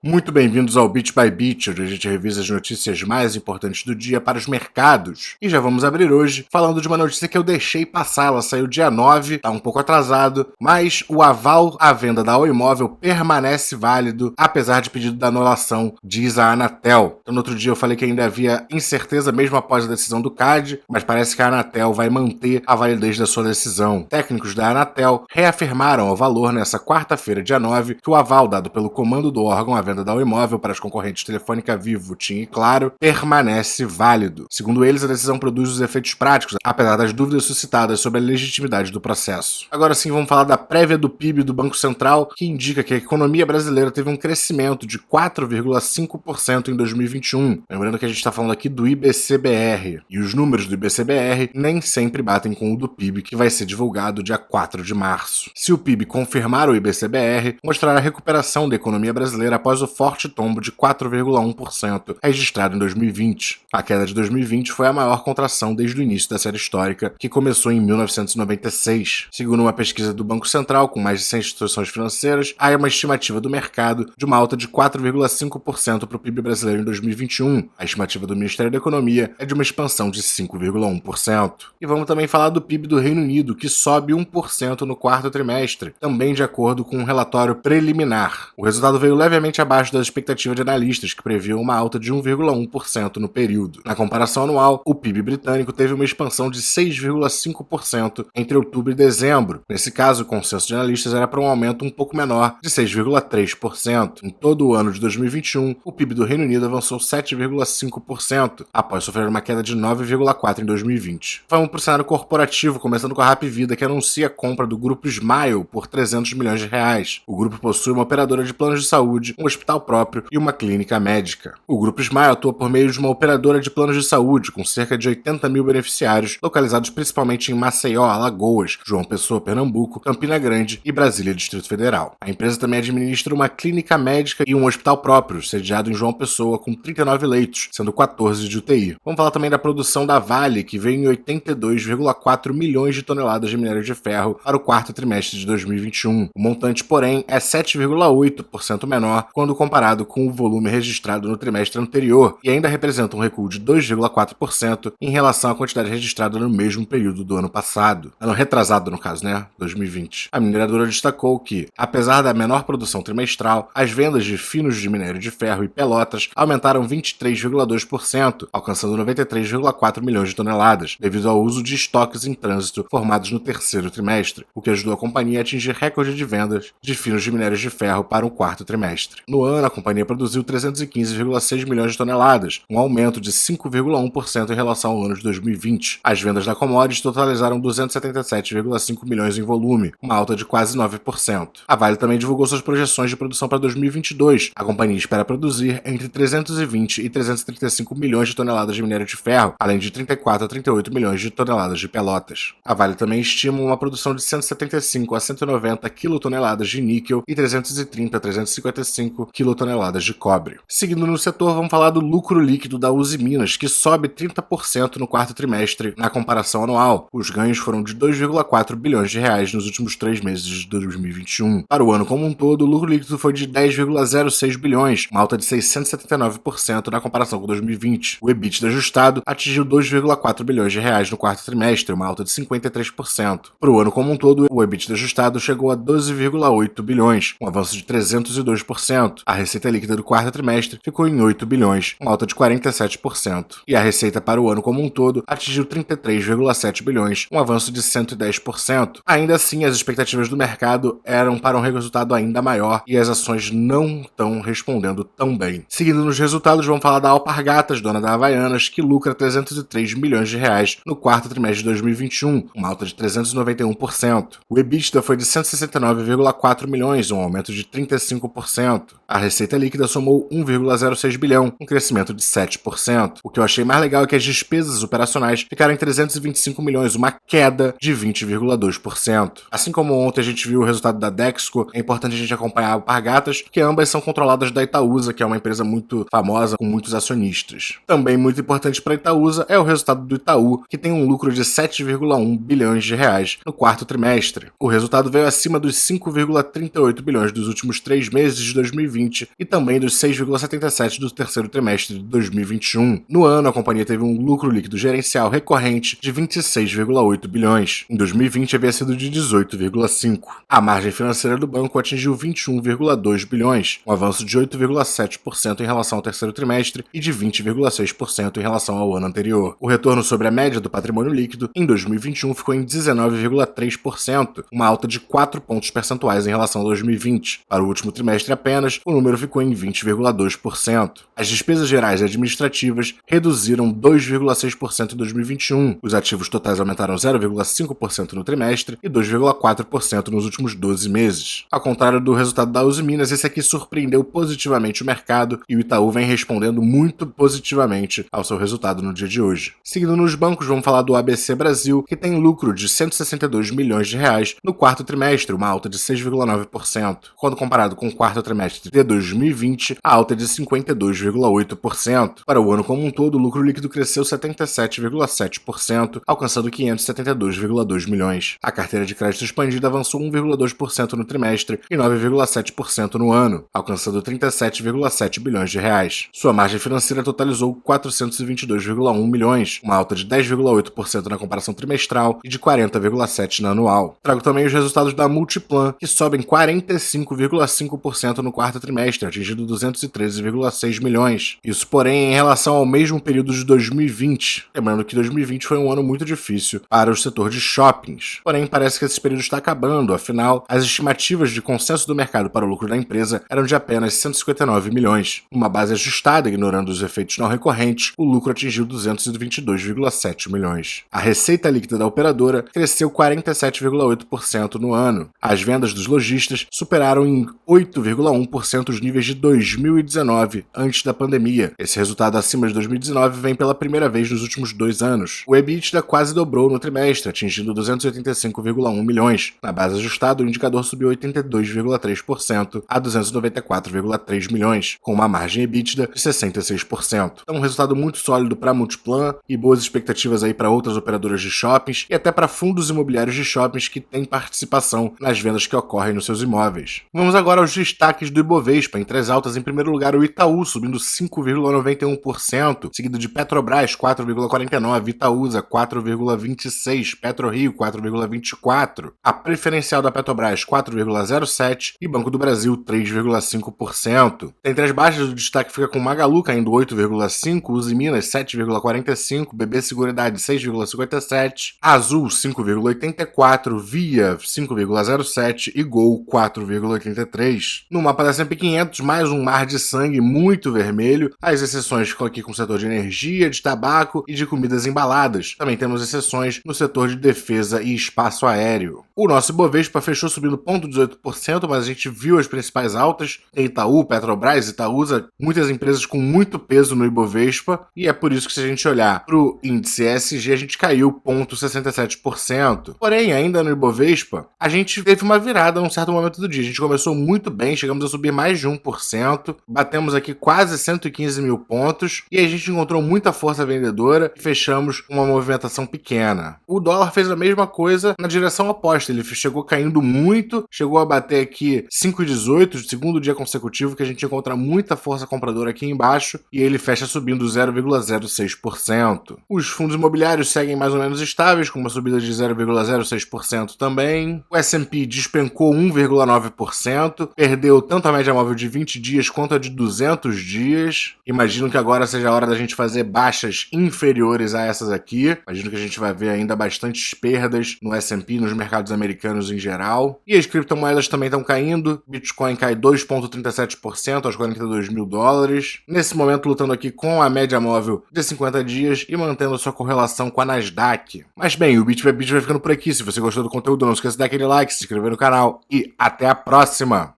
Muito bem-vindos ao Bit by Bit, onde a gente revisa as notícias mais importantes do dia para os mercados. E já vamos abrir hoje falando de uma notícia que eu deixei passar, ela saiu dia 9, tá um pouco atrasado, mas o aval à venda da Oi Imóvel permanece válido, apesar de pedido da anulação, diz a Anatel. Então no outro dia eu falei que ainda havia incerteza mesmo após a decisão do CAD, mas parece que a Anatel vai manter a validez da sua decisão. Técnicos da Anatel reafirmaram ao valor nessa quarta-feira, dia 9, que o aval dado pelo comando do órgão à venda da Oi Imóvel para as concorrentes Telefônica, Vivo, TIM e Claro permanece válido. Segundo eles, a decisão produz os efeitos práticos, apesar das dúvidas suscitadas sobre a legitimidade do processo. Agora sim, vamos falar da prévia do PIB do Banco Central, que indica que a economia brasileira teve um crescimento de 4,5% em 2021. Lembrando que a gente está falando aqui do IBC-BR, e os números do IBC-BR nem sempre batem com o do PIB, que vai ser divulgado dia 4 de março. Se o PIB confirmar o IBC-BR, mostrará a recuperação da economia brasileira após o forte tombo de 4,1% registrado em 2020. A queda de 2020 foi a maior contração desde o início da série histórica, que começou em 1996. Segundo uma pesquisa do Banco Central, com mais de 100 instituições financeiras, há uma estimativa do mercado de uma alta de 4,5% para o PIB brasileiro em 2021. A estimativa do Ministério da Economia é de uma expansão de 5,1%. E vamos também falar do PIB do Reino Unido, que sobe 1% no quarto trimestre, também de acordo com um relatório preliminar. O resultado veio levemente abaixo das expectativas de analistas, que previam uma alta de 1,1% no período. Na comparação anual, o PIB britânico teve uma expansão de 6,5% entre outubro e dezembro. Nesse caso, o consenso de analistas era para um aumento um pouco menor, de 6,3%. Em todo o ano de 2021, o PIB do Reino Unido avançou 7,5%, após sofrer uma queda de 9,4% em 2020. Vamos para o cenário corporativo, começando com a Hapvida, que anuncia a compra do Grupo Smile por R$300 milhões. O grupo possui uma operadora de planos de saúde, um hospital próprio e uma clínica médica. O Grupo Smile atua por meio de uma operadora de planos de saúde, com cerca de 80 mil beneficiários, localizados principalmente em Maceió, Alagoas, João Pessoa, Pernambuco, Campina Grande e Brasília, Distrito Federal. A empresa também administra uma clínica médica e um hospital próprio, sediado em João Pessoa, com 39 leitos, sendo 14 de UTI. Vamos falar também da produção da Vale, que veio em 82,4 milhões de toneladas de minério de ferro para o quarto trimestre de 2021. O montante, porém, é 7,8% menor quando comparado com o volume registrado no trimestre anterior e ainda representa um recuo de 2,4% em relação à quantidade registrada no mesmo período do ano passado. Ano retrasado, no caso, 2020. A mineradora destacou que, apesar da menor produção trimestral, as vendas de finos de minério de ferro e pelotas aumentaram 23,2%, alcançando 93,4 milhões de toneladas, devido ao uso de estoques em trânsito formados no terceiro trimestre, o que ajudou a companhia a atingir recorde de vendas de finos de minérios de ferro para o quarto trimestre. No ano, a companhia produziu 315,6 milhões de toneladas, um aumento de 5,1% em relação ao ano de 2020. As vendas da commodity totalizaram 277,5 milhões em volume, uma alta de quase 9%. A Vale também divulgou suas projeções de produção para 2022. A companhia espera produzir entre 320 e 335 milhões de toneladas de minério de ferro, além de 34 a 38 milhões de toneladas de pelotas. A Vale também estima uma produção de 175 a 190 quilotoneladas de níquel e 330 a 355 quilotoneladas de cobre. Seguindo no setor, vamos falar do lucro líquido da Uzi Minas, que sobe 30% no quarto trimestre na comparação anual. Os ganhos foram de 2,4 bilhões de reais nos últimos 3 meses de 2021. Para o ano como um todo, o lucro líquido foi de 10,06 bilhões, uma alta de 679% na comparação com 2020. O EBITDA ajustado atingiu 2,4 bilhões de reais no quarto trimestre, uma alta de 53%. Para o ano como um todo, o EBITDA ajustado chegou a 12,8 bilhões, um avanço de 302%. A receita líquida do quarto trimestre ficou em 8 bilhões, uma alta de 47%. E a receita para o ano como um todo atingiu 33,7 bilhões, um avanço de 110%. Ainda assim, as expectativas do mercado eram para um resultado ainda maior e as ações não estão respondendo tão bem. Seguindo nos resultados, vamos falar da Alpargatas, dona da Havaianas, que lucra 303 milhões de reais no quarto trimestre de 2021, uma alta de 391%. O EBITDA foi de 169,4 milhões, um aumento de 35%. A receita líquida somou 1,06 bilhão, um crescimento de 7%. O que eu achei mais legal é que as despesas operacionais ficaram em 325 milhões, uma queda de 20,2%. Assim como ontem a gente viu o resultado da Dexco, é importante a gente acompanhar a Alpargatas, que ambas são controladas da Itaúsa, que é uma empresa muito famosa, com muitos acionistas. Também muito importante para a Itaúsa é o resultado do Itaú, que tem um lucro de 7,1 bilhões de reais no quarto trimestre. O resultado veio acima dos 5,38 bilhões dos últimos 3 meses de 2020, 2020 e também dos 6,77 do terceiro trimestre de 2021. No ano, a companhia teve um lucro líquido gerencial recorrente de 26,8 bilhões. Em 2020 havia sido de 18,5. A margem financeira do banco atingiu 21,2 bilhões, um avanço de 8,7% em relação ao terceiro trimestre e de 20,6% em relação ao ano anterior. O retorno sobre a média do patrimônio líquido em 2021 ficou em 19,3%, uma alta de 4 pontos percentuais em relação a 2020. Para o último trimestre apenas, o número ficou em 20,2%. As despesas gerais e administrativas reduziram 2,6% em 2021. Os ativos totais aumentaram 0,5% no trimestre e 2,4% nos últimos 12 meses. Ao contrário do resultado da Uzi Minas, esse aqui surpreendeu positivamente o mercado e o Itaú vem respondendo muito positivamente ao seu resultado no dia de hoje. Seguindo nos bancos, vamos falar do ABC Brasil, que tem lucro de 162 milhões de reais no quarto trimestre, uma alta de 6,9%. Quando comparado com o quarto trimestre de 2020, a alta é de 52,8%. Para o ano como um todo, o lucro líquido cresceu 77,7%, alcançando 572,2 milhões. A carteira de crédito expandida avançou 1,2% no trimestre e 9,7% no ano, alcançando 37,7 bilhões de reais. Sua margem financeira totalizou 422,1 milhões, uma alta de 10,8% na comparação trimestral e de 40,7% na anual. Trago também os resultados da Multiplan, que sobem 45,5% no quarto trimestre, atingindo 213,6 milhões. Isso, porém, em relação ao mesmo período de 2020. Lembrando que 2020 foi um ano muito difícil para o setor de shoppings. Porém, parece que esse período está acabando, afinal, as estimativas de consenso do mercado para o lucro da empresa eram de apenas 159 milhões. Uma base ajustada, ignorando os efeitos não recorrentes, o lucro atingiu 222,7 milhões. A receita líquida da operadora cresceu 47,8% no ano. As vendas dos lojistas superaram em 8,1% os níveis de 2019, antes da pandemia. Esse resultado acima de 2019 vem pela primeira vez nos últimos 2 anos. O EBITDA quase dobrou no trimestre, atingindo 285,1 milhões. Na base ajustada, o indicador subiu 82,3% a 294,3 milhões, com uma margem EBITDA de 66%. Então, um resultado muito sólido para a Multiplan e boas expectativas aí para outras operadoras de shoppings e até para fundos imobiliários de shoppings que têm participação nas vendas que ocorrem nos seus imóveis. Vamos agora aos destaques do Ibovespa. Entre as altas, em primeiro lugar, o Itaú, subindo 5,91%, seguido de Petrobras, 4,49%, Itaúsa, 4,26%, PetroRio, 4,24%, a preferencial da Petrobras, 4,07% e Banco do Brasil, 3,5%. Entre as baixas, o destaque fica com Magalu, caindo 8,5%, Uzi Minas, 7,45%, BB Seguridade, 6,57%, Azul, 5,84%, Via, 5,07% e Gol, 4,83%. No mapa da S&P 500, mais um mar de sangue muito vermelho. As exceções ficam aqui com o setor de energia, de tabaco e de comidas embaladas. Também temos exceções no setor de defesa e espaço aéreo. O nosso Ibovespa fechou subindo 0,18%, mas a gente viu as principais altas. Tem Itaú, Petrobras, Itaúsa, muitas empresas com muito peso no Ibovespa, e é por isso que se a gente olhar para o índice ESG, a gente caiu 0,67%. Porém, ainda no Ibovespa, a gente teve uma virada num certo momento do dia. A gente começou muito bem, chegamos a subir mais de 1%, batemos aqui quase 115 mil pontos, e a gente encontrou muita força vendedora e fechamos uma movimentação pequena. O dólar fez a mesma coisa na direção oposta, ele chegou caindo muito, chegou a bater aqui 5,18, segundo dia consecutivo que a gente encontra muita força compradora aqui embaixo, e ele fecha subindo 0,06%. Os fundos imobiliários seguem mais ou menos estáveis, com uma subida de 0,06% também. O S&P despencou 1,9%, perdeu tanto a média móvel de 20 dias quanto a de 200 dias. Imagino que agora seja a hora da gente fazer baixas inferiores a essas aqui. Imagino que a gente vai ver ainda bastantes perdas no S&P e nos mercados americanos em geral. E as criptomoedas também estão caindo. Bitcoin cai 2,37% aos 42 mil dólares. Nesse momento lutando aqui com a média móvel de 50 dias e mantendo sua correlação com a Nasdaq. Mas bem, o Bit vai ficando por aqui. Se você gostou do conteúdo, não esqueça de dar aquele like, se inscrever no canal e até a próxima!